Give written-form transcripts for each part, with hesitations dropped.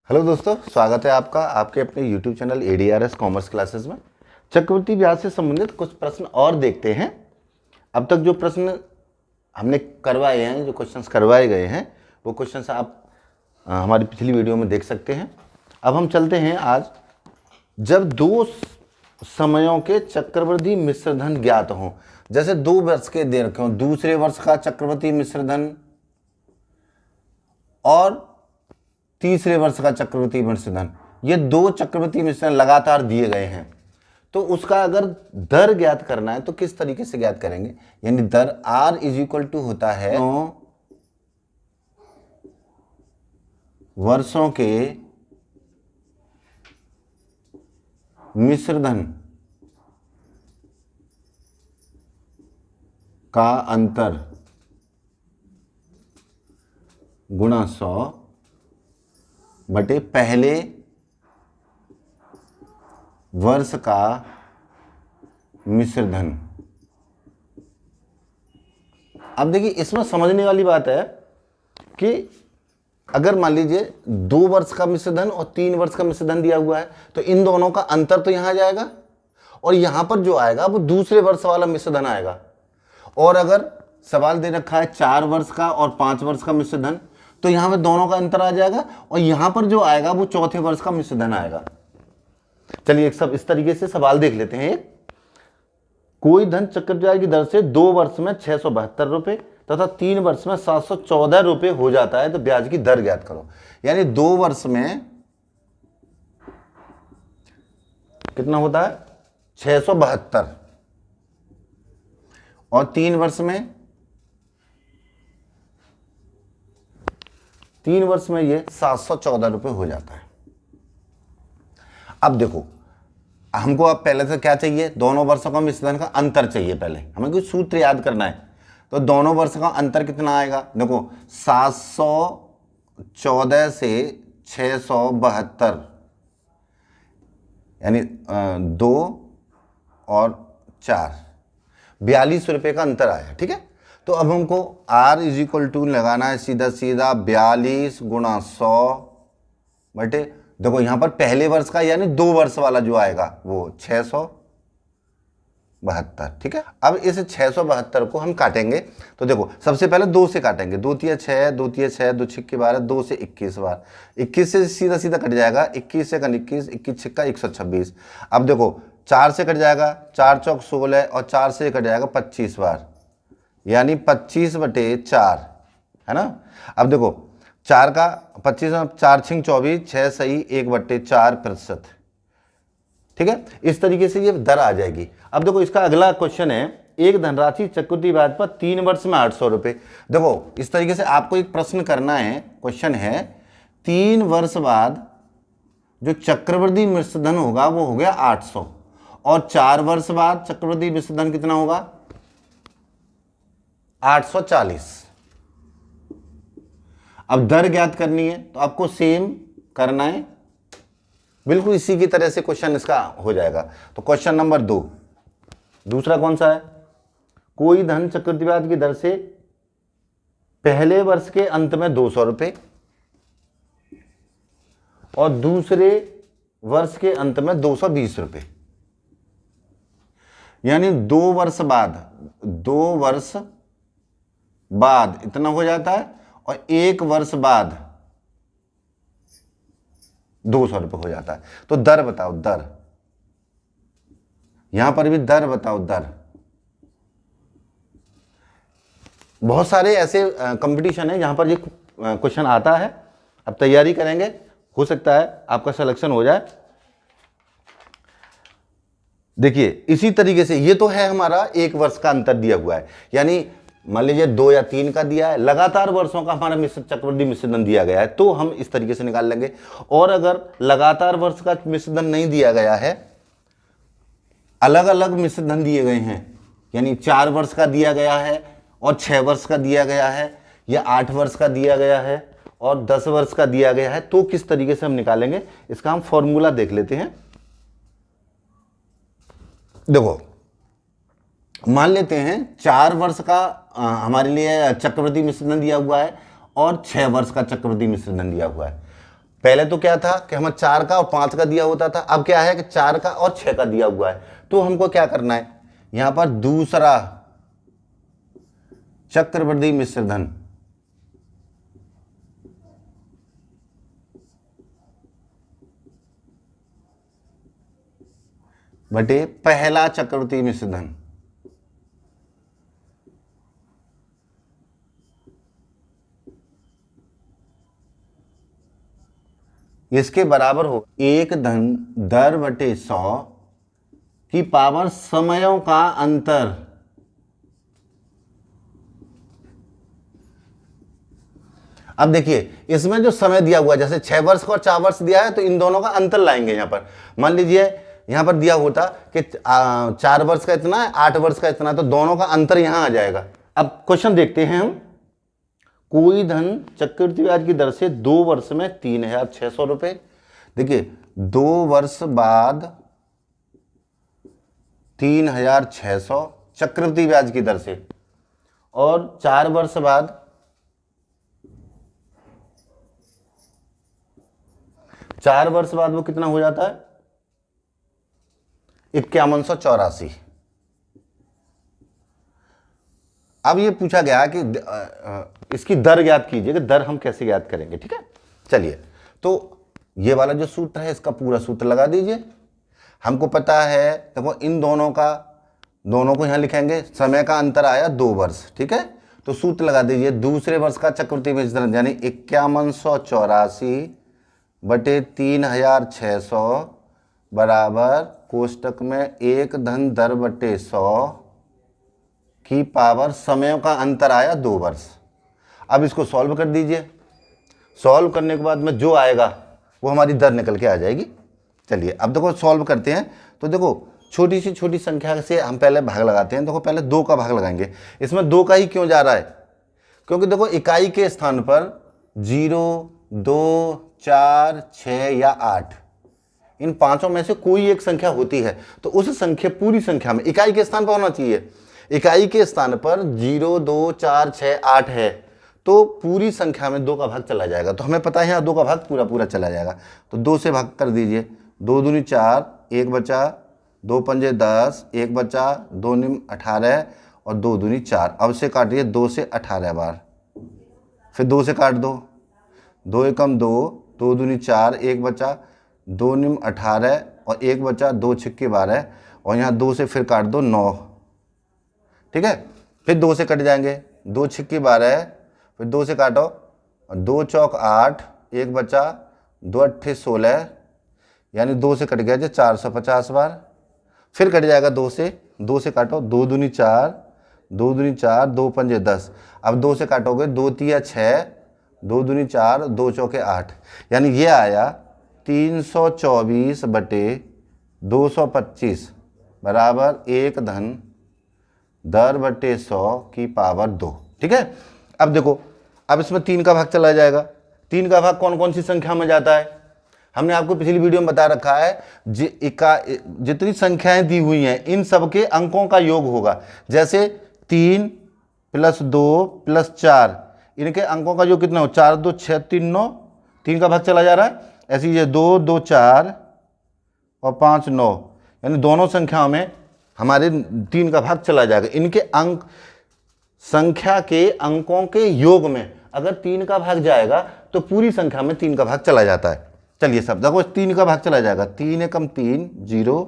Hello दोस्तों, स्वागत है आपका आपके अपने YouTube channel ADRS commerce classes में। चक्रवृद्धि ब्याज से संबंधित कुछ प्रश्न और देखते हैं। अब तक जो प्रश्न हमने करवाए हैं, जो क्वेश्चंस करवाए गए हैं, वो क्वेश्चंस आप हमारी पिछली वीडियो में देख सकते हैं। अब हम चलते हैं आज, जब दो समयों के चक्रवृद्धि मिश्रधन ज्ञात हों, जैसे 2 वर्ष के दे रखे हों, दूसरे वर्ष का चक्रवृद्धि मिश्रधन और तीसरे वर्ष का चक्रवृद्धि मिश्रधन, ये 2 चक्रवृद्धि मिश्रण लगातार दिए गए हैं, तो उसका अगर दर ज्ञात करना है तो किस तरीके से ज्ञात करेंगे। यानी दर R इज इक्वल टू होता है वर्षों के मिश्रधन का अंतर गुणा 100 बटे पहले वर्ष का मिश्रधन। अब देखिए, इसमें समझने वाली बात है कि अगर मान लीजिए 2 वर्ष का मिश्रधन और 3 वर्ष का मिश्रधन दिया हुआ है, तो इन दोनों का अंतर तो यहां जाएगा और यहां पर जो आएगा वो दूसरे वर्ष वाला मिश्रधन आएगा। और अगर सवाल दे रखा है 4 वर्ष का और 5 वर्ष का मिश्रधन, तो यहां पे दोनों का अंतर आ जाएगा और यहां पर जो आएगा वो चौथे वर्ष का मिश्रधन आएगा। चलिए एक सब इस तरीके से सवाल देख लेते हैं। कोई धन चक्रवृद्धि की दर से 2 वर्ष में 672 रुपए तथा 3 वर्ष में 714 रुपए हो जाता है, तो ब्याज की दर ज्ञात करो। यानी 2 वर्ष में कितना होता है 672 और 3 वर्ष में ये 714 रुपए हो जाता है। अब देखो, हमको अब पहले से क्या चाहिए, दोनों वर्षों का मिश्रधन का अंतर चाहिए। पहले हमें कुछ सूत्र याद करना है, तो दोनों वर्ष का अंतर कितना आएगा। देखो 714 से 672 यानी 2 और 4 42 रुपए का अंतर आया। ठीक है, तो अब हमको R इज इक्वल टू लगाना है सीधा सीधा 42 गुणा 100 बटे, देखो यहां पर पहले वर्ष का यानी 2 वर्ष वाला जो आएगा वो 672। ठीक है, अब इस 672 को हम काटेंगे, तो देखो सबसे पहले 2 से काटेंगे। 2 तिया 6, 2 तिया 6, 2 छिक्के 12, 2 से 21 बार, 21 से सीधा सीधा कट जाएगा, 21 से 21, 21 छिक्का 126। अब देखो 4 से कट जाएगा, 4 चौक 16 और 4 से कट जाएगा 25 बार, यानी 25 बटे 4 है ना। अब देखो 4 का 25 4 छिंग 24, 6 सही 1 बटे 4%। ठीक है, इस तरीके से ये दर आ जाएगी। अब देखो इसका अगला क्वेश्चन है, एक धनराशि चक्रवृद्धि ब्याज पर 3 वर्ष में 800 रुपए। देखो इस तरीके से आपको एक प्रश्न करना है। क्वेश्चन है 3 वर्ष बाद जो चक्रवृद्धि मिश्रधन होगा वो हो गया 800 और 4 वर्ष बाद चक्रवृद्धि मिश्रधन कितना होगा 840। अब दर ज्ञात करनी है, तो आपको सेम करना है, बिल्कुल इसी की तरह से क्वेश्चन इसका हो जाएगा। तो क्वेश्चन नंबर 2, दूसरा कौन सा है, कोई धन चक्रवृद्धि ब्याज की दर से पहले वर्ष के अंत में 200 रुपए और दूसरे वर्ष के अंत में 220 रुपए, यानी 2 वर्ष बाद इतना हो जाता है और 1 वर्ष बाद 200 रुपये हो जाता है। तो दर बताओ, दर यहां पर भी दर बताओ, दर। बहुत सारे ऐसे कंपटीशन है जहां पर ये क्वेश्चन आता है। अब तैयारी करेंगे, हो सकता है आपका सिलेक्शन हो जाए। देखिए इसी तरीके से ये तो है हमारा 1 वर्ष का अंतर दिया हुआ है, यानी मान लीजिए 2 या 3 का दिया है, लगातार वर्षों का हमारा चक्रवृद्धि मिश्रधन दिया गया है, तो हम इस तरीके से निकाल लेंगे। और अगर लगातार वर्ष का मिश्रधन नहीं दिया गया है, अलग अलग मिश्रधन दिए गए हैं, यानी 4 वर्ष का दिया गया है और 6 वर्ष का दिया गया है, या 8 वर्ष का दिया गया है और 10 वर्ष का दिया गया है, तो किस तरीके से हम निकालेंगे, इसका हम फॉर्मूला देख लेते हैं। देखो मान लेते हैं 4 वर्ष का हमारे लिए चक्रवृद्धि मिश्रधन दिया हुआ है और 6 वर्ष का चक्रवृद्धि मिश्रधन दिया हुआ है। पहले तो क्या था कि हमें 4 का और 5 का दिया होता था, अब क्या है कि 4 का और 6 का दिया हुआ है। तो हमको क्या करना है, यहां पर दूसरा चक्रवृद्धि मिश्र धन बटे पहला चक्रवृद्धि मिश्र धन, इसके बराबर हो 1 धन 10/100 की पावर समयों का अंतर। अब देखिए इसमें जो समय दिया हुआ है, जैसे 6 वर्ष का और 4 वर्ष दिया है, तो इन दोनों का अंतर लाएंगे। यहां पर मान लीजिए यहां पर दिया होता कि 4 वर्ष का इतना है, 8 वर्ष का इतना, तो दोनों का अंतर यहां आ जाएगा। अब क्वेश्चन देखते हैं हम। कोई धन चक्रवृद्धि ब्याज की दर से 2 वर्ष में 3600 रुपए। देखिए 2 वर्ष बाद 3600 चक्रवृद्धि ब्याज की दर से, और 4 वर्ष बाद 4 वर्ष बाद वो कितना हो जाता है, 5184। अब ये पूछा गया कि इसकी दर ज्ञात कीजिए, कि दर हम कैसे ज्ञात करेंगे। ठीक है, चलिए तो ये वाला जो सूत्र है इसका पूरा सूत्र लगा दीजिए। हमको पता है, देखो इन दोनों को यहां लिखेंगे, समय का अंतर आया 2 वर्ष। ठीक है, तो सूत्र लगा दीजिए, दूसरे वर्ष का चक्रवृद्धि मिश्र धन यानी 5184 बटे 3600 बराबर कोष्टक में 1 धन 10/100 की पावर समयों का अंतर आया 2 वर्ष। अब इसको सॉल्व कर दीजिए। सॉल्व करने के बाद में जो आएगा वो हमारी दर निकल के आ जाएगी। चलिए अब देखो सॉल्व करते हैं। तो देखो छोटी सी छोटी संख्या से हम पहले भाग लगाते हैं। देखो पहले 2 का भाग लगाएंगे। इसमें 2 का ही क्यों जा रहा है, क्योंकि देखो इकाई के स्थान पर 0, 2, 4, 6 या 8 इन पांचों में से कोई एक संख्या होती है, तो उस संख्या पूरी संख्या में इकाई के स्थान पर होना चाहिए। इकाई के स्थान पर 0, 2, 4, 6, 8 है, तो पूरी संख्या में 2 का भाग चला जाएगा। तो हमें पता है यहाँ 2 का भाग पूरा पूरा चला जाएगा। तो 2 से भाग कर दीजिए। 2 दूनी 4, 1 बचा, 2 पंजे 10, 1 बचा, 2 निम 18 और 2 दूनी 4। अब से काटिए 2 से 18 बार, फिर 2 से काट दो, 2 एकम 2, 2 दूनी 4, 1 बचा, 2 निम 18 और 1 बचा, 2 छिक्के 12 और यहाँ 2 से फिर काट दो 9। ठीक है, फिर 2 से कट जाएंगे, 2 छिक्के 12, फिर 2 से काटो, 2 चौक 8, 1 बचा, 2 अट्ठे 16 यानी 2 से कट गया जो 450 बार। फिर कट जाएगा 2 से काटो, 2 दूनी 4, 2 दूनी 4, 2 पंजे 10। अब 2 से काटोगे, 2 तिया 6, 2 दूनी 4, 2 चौके 8 यानी ये आया 324 बटे 225 बराबर 1 धन 10/100 की पावर 2। ठीक है, अब देखो अब इसमें 3 का भाग चला जाएगा। 3 का भाग कौन कौन सी संख्या में जाता है, हमने आपको पिछली वीडियो में बता रखा है। जितनी संख्याएं दी हुई हैं इन सब के अंकों का योग होगा। जैसे 3 + 2 + 4 इनके अंकों का योग कितना हो, 4 2 6 3 9, 3 का भाग चला जा रहा है। ऐसे ये 2 2 4 और 5 9 यानी दोनों संख्याओं में हमारे 3 का भाग चला जाएगा। इनके अंक संख्या के अंकों के योग में अगर 3 का भाग जाएगा तो पूरी संख्या में 3 का भाग चला जाता है। चलिए सब देखो 3 का भाग चला जाएगा, 3 एकम 3 0,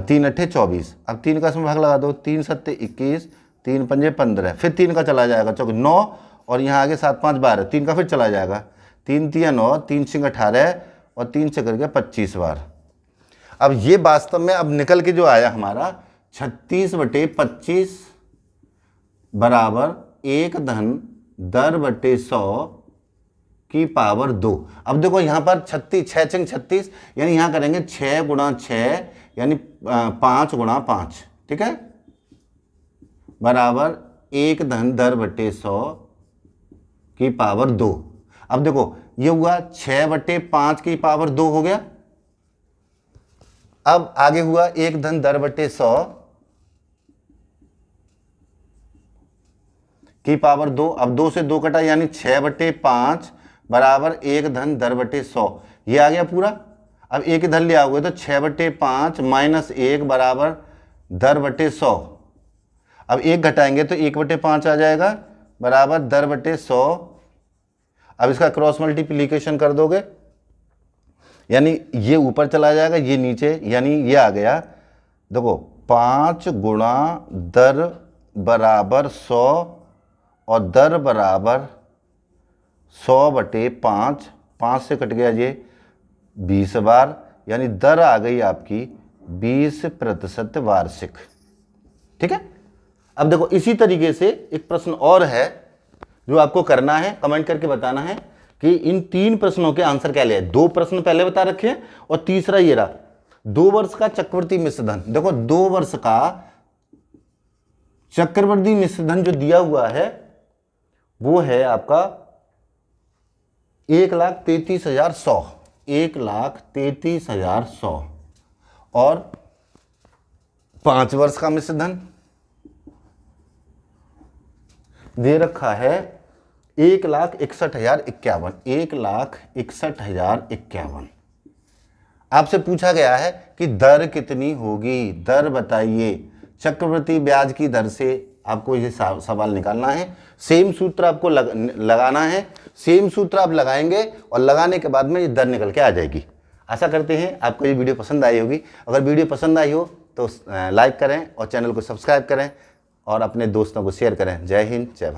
3 अट्ठे 24। अब 3 का इसमें भाग लगा दो, 3 सत्ते 21, 3 पंजे 15, फिर 3 का चला जाएगा 9 और यहाँ आगे 7 5 12, 3 का फिर चला जाएगा, 3 तिया 9, 3 छिंग 18 और 3 से करके 25 बार। अब ये वास्तव में अब निकल के जो आया हमारा 36/25 बराबर 1 धन 10/100 की पावर 2। अब देखो यहाँ पर 36 6 छिंग 36 यानी यहाँ करेंगे 6 गुणा 6 यानी 5 गुणा 5। ठीक है, बराबर 1 धन 10/100 की पावर 2। अब देखो ये हुआ 6/5 की पावर 2 हो गया। अब आगे हुआ 1 धन 10/100 की पावर 2। अब 2 से 2 कटा यानी 6/5 बराबर 1 धन दर बटे 100, ये आ गया पूरा। अब एक इधर ले आओगे तो 6/5 माइनस 1 बराबर दर बटे 100। अब 1 घटाएंगे तो 1/5 आ जाएगा बराबर दर बटे 100। अब इसका क्रॉस मल्टीप्लीकेशन कर दोगे, यानी ये ऊपर चला जाएगा, ये नीचे, यानी ये आ गया, देखो 5 गुणा दर बराबर 100 और दर बराबर 100/5, 5 से कट गया ये 20 बार, यानी दर आ गई आपकी 20% वार्षिक। ठीक है। अब देखो इसी तरीके से एक प्रश्न और है जो आपको करना है, कमेंट करके बताना है कि इन 3 प्रश्नों के आंसर क्या ले। 2 प्रश्न पहले बता रखे हैं और तीसरा ये रहा, 2 वर्ष का चक्रवर्ती मिश्र धन। देखो 2 वर्ष का चक्रवर्ती मिश्र धन जो दिया हुआ है वो है आपका 1,33,100, 1,33,100, और 5 वर्ष का मिश्र धन दे रखा है 1,61,051, 1,61,051। आपसे पूछा गया है कि दर कितनी होगी, दर बताइए। चक्रवृद्धि ब्याज की दर से आपको ये सवाल निकालना है। सेम सूत्र आपको लगाना है, सेम सूत्र आप लगाएंगे और लगाने के बाद में ये दर निकल के आ जाएगी। आशा करते हैं आपको ये वीडियो पसंद आई होगी। अगर वीडियो पसंद आई हो तो लाइक करें और चैनल को सब्सक्राइब करें और अपने दोस्तों को शेयर करें। जय हिंद, जय भारत।